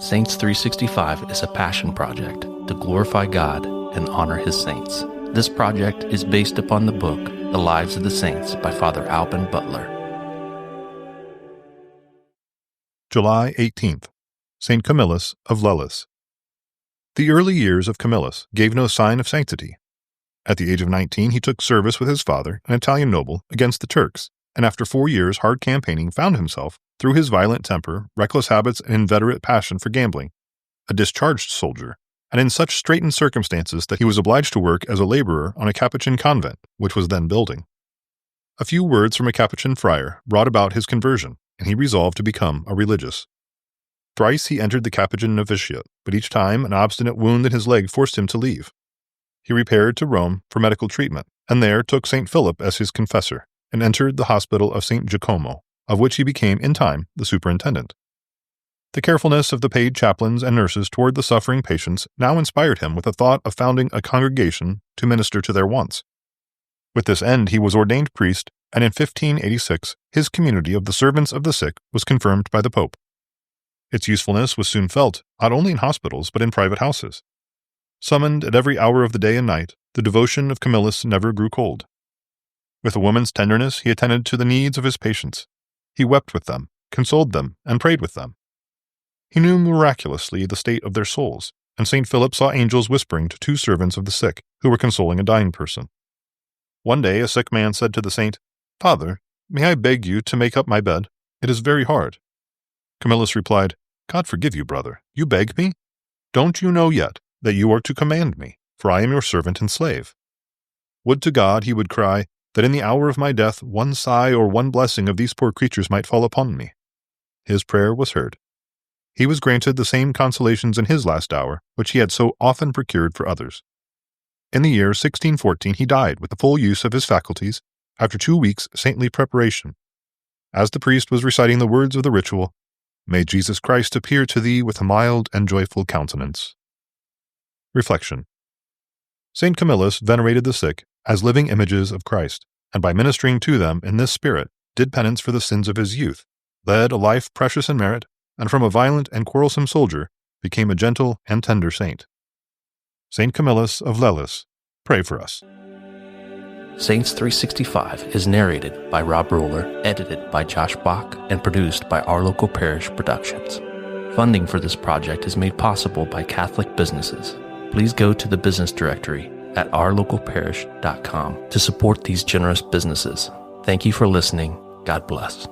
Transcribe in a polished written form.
Saints 365 is a passion project to glorify God and honor His saints. This project is based upon the book, The Lives of the Saints by Father Alban Butler. July 18th, St. Camillus of Lellis. The early years of Camillus gave no sign of sanctity. At the age of 19, he took service with his father, an Italian noble, against the Turks, and after 4 years' hard campaigning found himself, through his violent temper, reckless habits, and inveterate passion for gambling, a discharged soldier, and in such straitened circumstances that he was obliged to work as a laborer on a Capuchin convent, which was then building. A few words from a Capuchin friar brought about his conversion, and he resolved to become a religious. Thrice he entered the Capuchin novitiate, but each time an obstinate wound in his leg forced him to leave. He repaired to Rome for medical treatment, and there took St. Philip as his confessor, and entered the hospital of St. Giacomo, of which he became, in time, the superintendent. The carefulness of the paid chaplains and nurses toward the suffering patients now inspired him with the thought of founding a congregation to minister to their wants. With this end he was ordained priest, and in 1586 his community of the servants of the sick was confirmed by the Pope. Its usefulness was soon felt, not only in hospitals but in private houses. Summoned at every hour of the day and night, the devotion of Camillus never grew cold. With a woman's tenderness he attended to the needs of his patients. He wept with them, consoled them, and prayed with them. He knew miraculously the state of their souls, and St. Philip saw angels whispering to 2 servants of the sick, who were consoling a dying person. One day a sick man said to the saint, "Father, may I beg you to make up my bed? It is very hard." Camillus replied, "God forgive you, brother. You beg me? Don't you know yet that you are to command me, for I am your servant and slave?" Would to God, he would cry, that in the hour of my death one sigh or one blessing of these poor creatures might fall upon me. His prayer was heard. He was granted the same consolations in his last hour which he had so often procured for others. In the year 1614 he died with the full use of his faculties after 2 weeks' saintly preparation. As the priest was reciting the words of the ritual, "May Jesus Christ appear to thee with a mild and joyful countenance." Reflection. St. Camillus venerated the sick as living images of Christ, and by ministering to them in this spirit, did penance for the sins of his youth, led a life precious in merit, and from a violent and quarrelsome soldier became a gentle and tender saint. St. Camillus of Lellis, pray for us. Saints 365 is narrated by Rob Roller, edited by Josh Bach, and produced by Our Local Parish Productions. Funding for this project is made possible by Catholic businesses. Please go to the business directory at ourlocalparish.com to support these generous businesses. Thank you for listening. God bless.